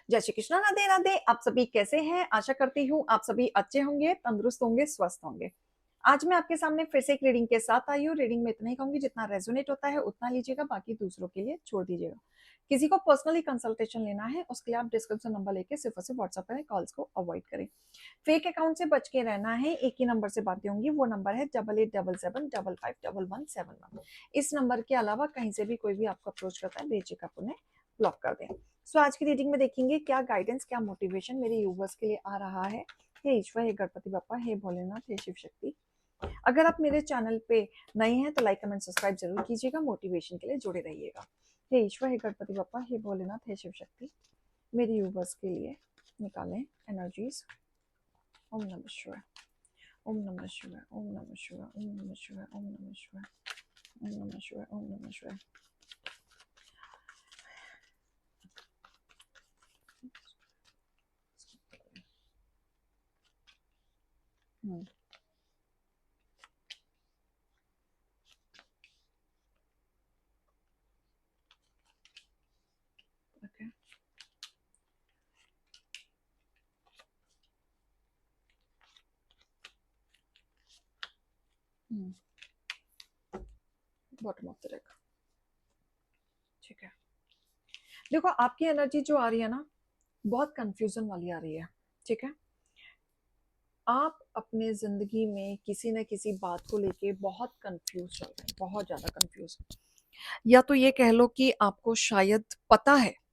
जय श्री कृष्णा, राधे राधे। आप सभी कैसे हैं? आशा करती हूँ आप सभी अच्छे होंगे, तंदुरुस्त होंगे, स्वस्थ होंगे। आज मैं आपके सामने फिर से एक रीडिंग के साथ आई हूँ। रीडिंग में इतना ही कहूंगी, जितना रेजोनेट होता है उतना लीजिएगा, बाकी दूसरों के लिए छोड़ दीजिएगा। किसी को पर्सनली कंसल्टेशन लेना है, उसके लिए आप डिस्क्रिप्शन नंबर लेके सिर्फ और सिर्फ व्हाट्सएप करें, कॉल्स को अवॉइड करें। फेक अकाउंट से बच के रहना है। एक ही नंबर से बातें होंगी, वो नंबर है 8877755111। इस नंबर के अलावा कहीं से भी कोई भी आपको अप्रोच करता है, बेझिझक आप उन्हें ब्लॉक कर दें। सो आज की रीडिंग में देखेंगे क्या गाइडेंस, क्या मोटिवेशन मेरे यूवर्स के लिए आ रहा है। हे ईश्वर, हे गणपति बप्पा, हे भोलेनाथ, हे शिव शक्ति। अगर आप मेरे चैनल पे नए हैं तो लाइक कमेंट सब्सक्राइब जरूर कीजिएगा, मोटिवेशन के लिए जुड़े रहिएगा। हे ईश्वर, हे गणपति बप्पा, हे भोलेनाथ, हे शिव शक्ति, मेरे यूवर्स के लिए निकालें एनर्जीज। ओम नमः शिवाय, ओम नमः शिवाय, ओम नमः शिवाय, ओम नमः शिवाय, ओम नमः शिवाय, ओम नमः शिवाय, ओम नमः शिवाय। Okay, bottom of the deck. ठीक है, देखो आपकी एनर्जी जो आ रही है ना, बहुत कंफ्यूजन वाली आ रही है। ठीक है, आप अपने जिंदगी में किसी न किसी बात को लेके बहुत कंफ्यूज चल रहे हैं, बहुत ज्यादा कंफ्यूज। या तो ये कह लो कि आपको शायद पता है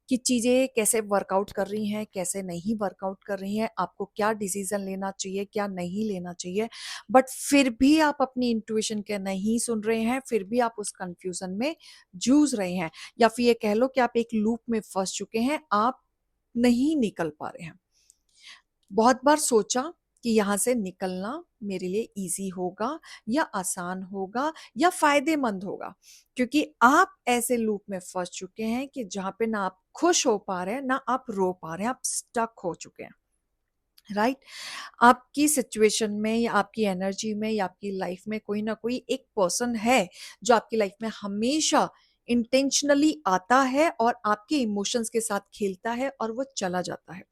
कि चीजें कैसे वर्कआउट कर रही हैं, कैसे नहीं वर्कआउट कर रही हैं, आपको क्या डिसीजन लेना चाहिए, क्या नहीं लेना चाहिए, बट फिर भी आप अपनी इंट्यूशन के नहीं सुन रहे हैं, फिर भी आप उस कंफ्यूजन में जूझ रहे हैं। या फिर ये कह लो कि आप एक लूप में फंस चुके हैं, आप नहीं निकल पा रहे हैं। बहुत बार सोचा कि यहाँ से निकलना मेरे लिए इजी होगा या आसान होगा या फायदेमंद होगा, क्योंकि आप ऐसे लूप में फंस चुके हैं कि जहां पे ना आप खुश हो पा रहे हैं ना आप रो पा रहे हैं, आप स्टक हो चुके हैं। राइट, आपकी सिचुएशन में या आपकी एनर्जी में या आपकी लाइफ में कोई ना कोई एक पर्सन है जो आपकी लाइफ में हमेशा इंटेंशनली आता है और आपके इमोशंस के साथ खेलता है और वो चला जाता है।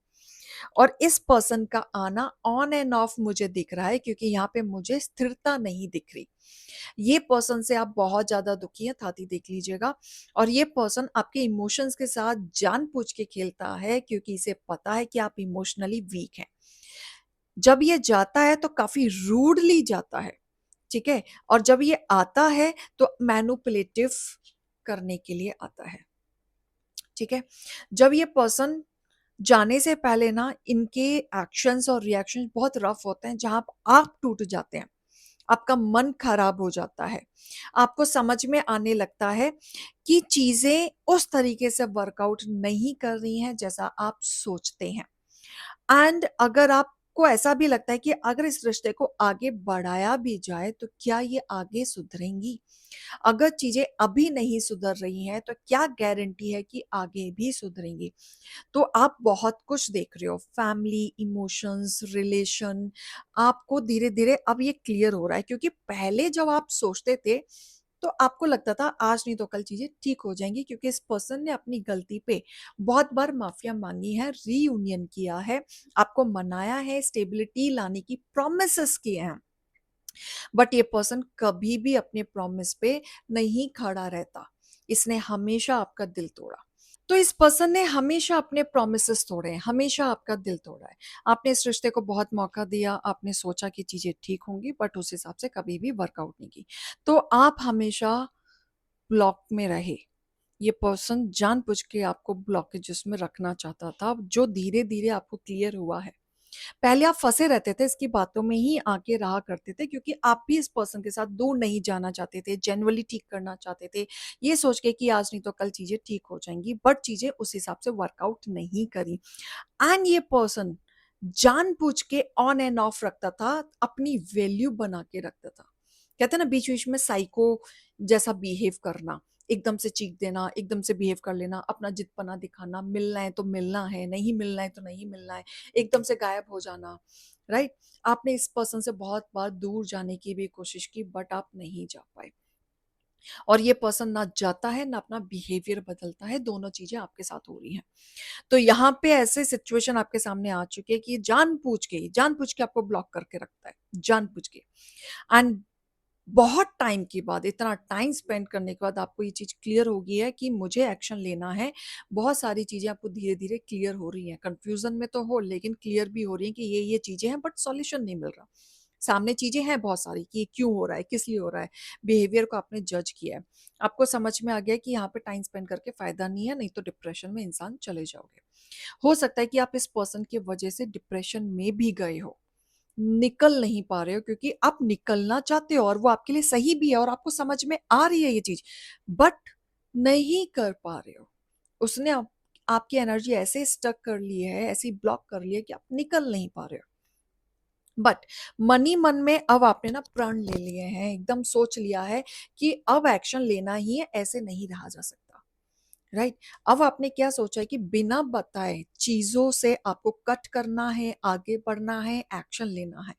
और इस पर्सन का आना ऑन एंड ऑफ मुझे दिख रहा है, क्योंकि यहाँ पे मुझे स्थिरता नहीं दिख रही। ये पर्सन से आप बहुत ज्यादा दुखी हैं, थाती देख लीजिएगा। और ये पर्सन आपके इमोशंस के साथ जानबूझ के खेलता है, क्योंकि इसे पता है कि आप इमोशनली वीक हैं। जब ये जाता है तो काफी रूडली जाता है। ठीक है, और जब ये आता है तो मैनुपुलेटिव करने के लिए आता है। ठीक है, जब ये पर्सन जाने से पहले ना इनके एक्शंस और रिएक्शंस बहुत रफ होते हैं, जहां आप टूट जाते हैं, आपका मन खराब हो जाता है, आपको समझ में आने लगता है कि चीजें उस तरीके से वर्कआउट नहीं कर रही हैं जैसा आप सोचते हैं। एंड अगर आपको ऐसा भी लगता है कि अगर इस रिश्ते को आगे बढ़ाया भी जाए तो क्या ये आगे सुधरेंगी, अगर चीजें अभी नहीं सुधर रही हैं तो क्या गारंटी है कि आगे भी सुधरेंगी। तो आप बहुत कुछ देख रहे हो, फैमिली, इमोशंस, रिलेशन, आपको धीरे धीरे अब ये क्लियर हो रहा है। क्योंकि पहले जब आप सोचते थे तो आपको लगता था आज नहीं तो कल चीजें ठीक हो जाएंगी, क्योंकि इस पर्सन ने अपनी गलती पे बहुत बार माफिया मांगी है, रीयूनियन किया है, आपको मनाया है, स्टेबिलिटी लाने की प्रोमिसेस किए हैं। बट ये पर्सन कभी भी अपने प्रॉमिस पे नहीं खड़ा रहता, इसने हमेशा आपका दिल तोड़ा। तो इस पर्सन ने हमेशा अपने प्रोमिसेस तोड़े हैं, हमेशा आपका दिल तोड़ा है। आपने इस रिश्ते को बहुत मौका दिया, आपने सोचा कि चीजें ठीक होंगी, बट उस हिसाब से कभी भी वर्कआउट नहीं की। तो आप हमेशा ब्लॉक में रहे। ये पर्सन जानबूझ के आपको ब्लॉकेजेस में रखना चाहता था, जो धीरे धीरे आपको क्लियर हुआ है। पहले आप फंसे रहते थे, इसकी बातों में ही आके रहा करते थे, क्योंकि आप भी इस पर्सन के साथ दूर नहीं जाना चाहते थे, जेन्युइनली ठीक करना चाहते थे, ये सोच के कि आज नहीं तो कल चीजें ठीक हो जाएंगी, बट चीजें उस हिसाब से वर्कआउट नहीं करी। एंड ये पर्सन जानबूझ के ऑन एंड ऑफ रखता था, अपनी वैल्यू बना के रखता था। कहते हैं ना, बीच बीच में साइको जैसा बिहेव करना, एकदम से चीख देना, एकदम से बिहेव कर लेना, अपना जिदपना दिखाना, मिलना है तो मिलना है, नहीं मिलना है तो नहीं मिलना है, एकदम से गायब हो जाना। राइट, आपने इस पर्सन से बहुत बार दूर जाने की भी कोशिश की, बट आप नहीं जा पाए। और ये पर्सन ना जाता है ना अपना बिहेवियर बदलता है, दोनों चीजें आपके साथ हो रही हैं। तो यहाँ पे ऐसे सिचुएशन आपके सामने आ चुके हैं कि ये जानबूझ के आपको ब्लॉक करके रखता है, जानबूझ के। एंड बहुत टाइम के बाद, इतना टाइम स्पेंड करने के बाद आपको ये चीज क्लियर हो गई है कि मुझे एक्शन लेना है। बहुत सारी चीजें आपको धीरे धीरे क्लियर हो रही हैं, कंफ्यूजन में तो हो लेकिन क्लियर भी हो रही हैं कि ये चीजें हैं, बट सॉल्यूशन नहीं मिल रहा। सामने चीजें हैं बहुत सारी कि ये क्यों हो रहा है, किस लिए हो रहा है। बिहेवियर को आपने जज किया है, आपको समझ में आ गया कि यहाँ पे टाइम स्पेंड करके फायदा नहीं है, नहीं तो डिप्रेशन में इंसान चले जाओगे। हो सकता है कि आप इस पर्सन की वजह से डिप्रेशन में भी गए हो, निकल नहीं पा रहे हो क्योंकि आप निकलना चाहते हो और वो आपके लिए सही भी है और आपको समझ में आ रही है ये चीज, बट नहीं कर पा रहे हो। उसने आपकी एनर्जी ऐसे स्टक कर ली है, ऐसी ब्लॉक कर ली है कि आप निकल नहीं पा रहे हो। बट मनी मन में अब आपने ना प्रण ले लिए हैं, एकदम सोच लिया है कि अब एक्शन लेना ही है, ऐसे नहीं रहा जा सकता। राइट, अब आपने क्या सोचा है कि बिना बताए चीजों से आपको कट करना है, आगे बढ़ना है, एक्शन लेना है।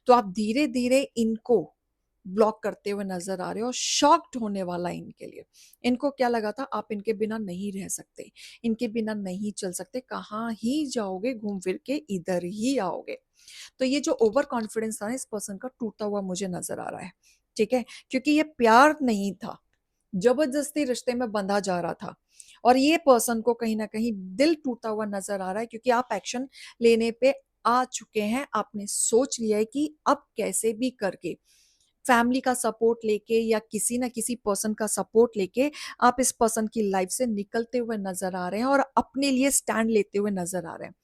तो आप धीरे धीरे इनको ब्लॉक करते हुए नजर आ रहे हो, शॉक्ड होने वाला है इनके लिए। इनको क्या लगा था आप इनके बिना नहीं रह सकते, इनके बिना नहीं चल सकते, कहाँ ही जाओगे, घूम फिर के इधर ही आओगे। तो ये जो ओवर कॉन्फिडेंस था ना इस पर्सन का, टूटा हुआ मुझे नजर आ रहा है। ठीक है, क्योंकि ये प्यार नहीं था, जबरदस्ती रिश्ते में बंधा जा रहा था। और ये पर्सन को कहीं ना कहीं दिल टूटा हुआ नजर आ रहा है क्योंकि आप एक्शन लेने पे आ चुके हैं। आपने सोच लिया है कि अब कैसे भी करके फैमिली का सपोर्ट लेके या किसी ना किसी पर्सन का सपोर्ट लेके आप इस पर्सन की लाइफ से निकलते हुए नजर आ रहे हैं और अपने लिए स्टैंड लेते हुए नजर आ रहे हैं।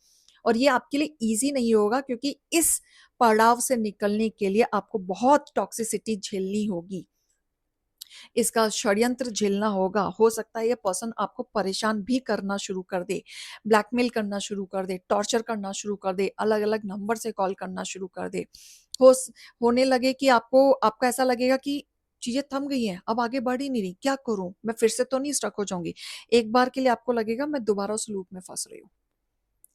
और ये आपके लिए इजी नहीं होगा क्योंकि इस पड़ाव से निकलने के लिए आपको बहुत टॉक्सिसिटी झेलनी होगी, इसका षड्यंत्र झेलना होगा। हो सकता है ये पर्सन आपको परेशान भी करना शुरू कर दे, ब्लैकमेल करना शुरू कर दे, टॉर्चर करना शुरू कर दे, अलग अलग नंबर से कॉल करना शुरू कर दे। हो होने लगे कि आपको ऐसा लगेगा कि चीजें थम गई हैं, अब आगे बढ़ ही नहीं रही, क्या करूं, मैं फिर से तो नहीं स्टक हो जाऊंगी। एक बार के लिए आपको लगेगा मैं दोबारा उस लूप में फंस रही हूँ,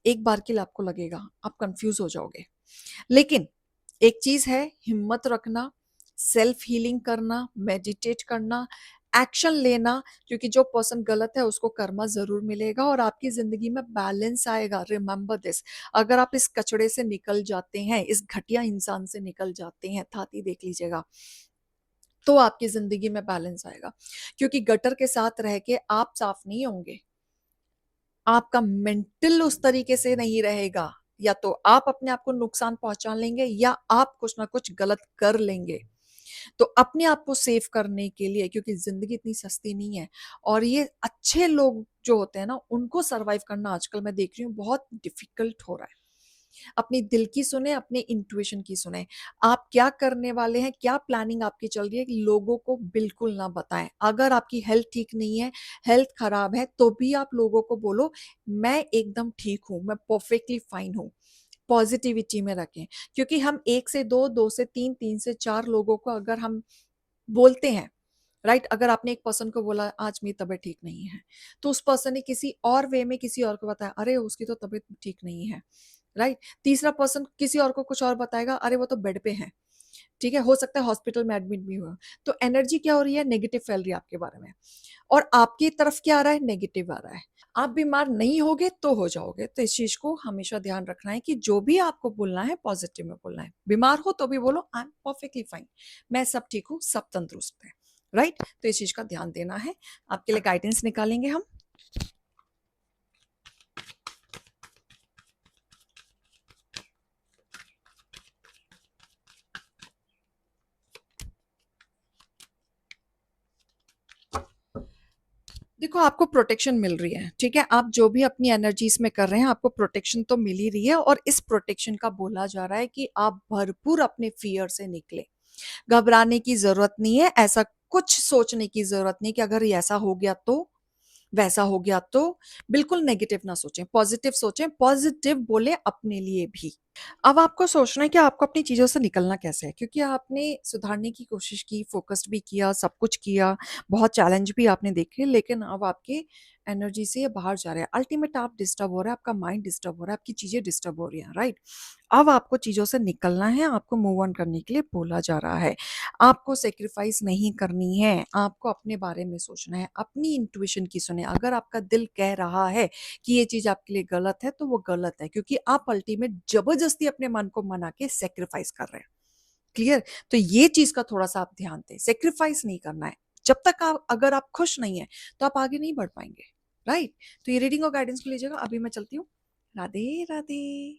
एक बार के लिए आपको लगेगा, आप कंफ्यूज हो जाओगे। लेकिन एक चीज है, हिम्मत रखना, सेल्फ हीलिंग करना, मेडिटेट करना, एक्शन लेना, क्योंकि जो पर्सन गलत है उसको कर्मा जरूर मिलेगा और आपकी जिंदगी में बैलेंस आएगा। रिमेंबर दिस, अगर आप इस कचड़े से निकल जाते हैं, इस घटिया इंसान से निकल जाते हैं, थाती देख लीजिएगा, तो आपकी जिंदगी में बैलेंस आएगा। क्योंकि गटर के साथ रह के आप साफ नहीं होंगे, आपका मेंटल उस तरीके से नहीं रहेगा, या तो आप अपने आप को नुकसान पहुंचा लेंगे या आप कुछ ना कुछ गलत कर लेंगे। तो अपने आप को सेव करने के लिए, क्योंकि जिंदगी इतनी सस्ती नहीं है और ये अच्छे लोग जो होते हैं ना उनको सरवाइव करना आजकल मैं देख रही हूँ बहुत डिफिकल्ट हो रहा है। अपनी दिल की सुने, अपने इंट्यूशन की सुने। आप क्या करने वाले हैं, क्या प्लानिंग आपकी चल रही है, लोगों को बिल्कुल ना बताएं। अगर आपकी हेल्थ ठीक नहीं है, हेल्थ खराब है, तो भी आप लोगों को बोलो मैं एकदम ठीक हूं, मैं परफेक्टली फाइन हूं। पॉजिटिविटी में रखें, क्योंकि हम एक से दो, दो से तीन, तीन से चार लोगों को अगर हम बोलते हैं, राइट, अगर आपने एक पर्सन को बोला आज मेरी तबीयत ठीक नहीं है, तो उस पर्सन ने किसी और वे में किसी और को बताया अरे उसकी तो तबीयत ठीक नहीं है, राइट। तीसरा पर्सन किसी और को कुछ और बताएगा, अरे वो तो बेड पे है, ठीक है, हो सकता है हॉस्पिटल में एडमिट भी हुआ। तो एनर्जी क्या हो रही है, नेगेटिव फैल रही है आपके बारे में, और आपकी तरफ क्या आ रहा है, नेगेटिव आ रहा है। आप बीमार नहीं होगे तो हो जाओगे। तो इस चीज को हमेशा ध्यान रखना है कि जो भी आपको बोलना है पॉजिटिव में बोलना है। बीमार हो तो भी बोलो आई एम परफेक्टली फाइन, मैं सब ठीक हूँ, सब तंदुरुस्त है, राइट। तो इस चीज का ध्यान देना है। आपके लिए गाइडेंस निकालेंगे हम। देखो आपको प्रोटेक्शन मिल रही है, ठीक है, आप जो भी अपनी एनर्जीज में कर रहे हैं आपको प्रोटेक्शन तो मिल ही रही है, और इस प्रोटेक्शन का बोला जा रहा है कि आप भरपूर अपने फियर से निकले। घबराने की जरूरत नहीं है, ऐसा कुछ सोचने की जरूरत नहीं कि अगर ये ऐसा हो गया तो, वैसा हो गया तो। बिल्कुल नेगेटिव ना सोचें, पॉजिटिव सोचें, पॉजिटिव बोले अपने लिए भी। अब आपको सोचना है कि आपको अपनी चीज़ों से निकलना कैसे है, क्योंकि आपने सुधारने की कोशिश की, फ़ोकस्ड भी किया, सब कुछ किया, बहुत चैलेंज भी आपने देखे, लेकिन अब आपकी एनर्जी से ये बाहर जा रहे हैं। अल्टीमेट आप डिस्टर्ब हो रहे हैं, आपका माइंड डिस्टर्ब हो रहा है, आपकी चीज़ें डिस्टर्ब हो रही हैं, राइट? अब आपको चीज़ों से निकलना है, आपको मूव ऑन करने के लिए बोला जा रहा है। आपको सैक्रिफाइस नहीं करनी है, आपको अपने बारे में सोचना है, अपनी इंट्यूशन की सुनें। अगर आपका दिल कह रहा है कि ये चीज़ आपके लिए गलत है, तो वो गलत है, क्योंकि आप अल्टीमेट ज़बरदस्ती अपने मन को मना के सैक्रिफाइस कर रहे हैं। क्लियर? तो ये चीज़ का थोड़ा-सा आप ध्यान दें, सैक्रिफाइस नहीं करना है। जब तक आप अगर आप खुश नहीं हैं, तो आप आगे नहीं बढ़ पाएँगे, राइट? तो ये रीडिंग और गाइडेंस को लीजिएगा, अभी मैं चलती हूँ। राधे, राधे।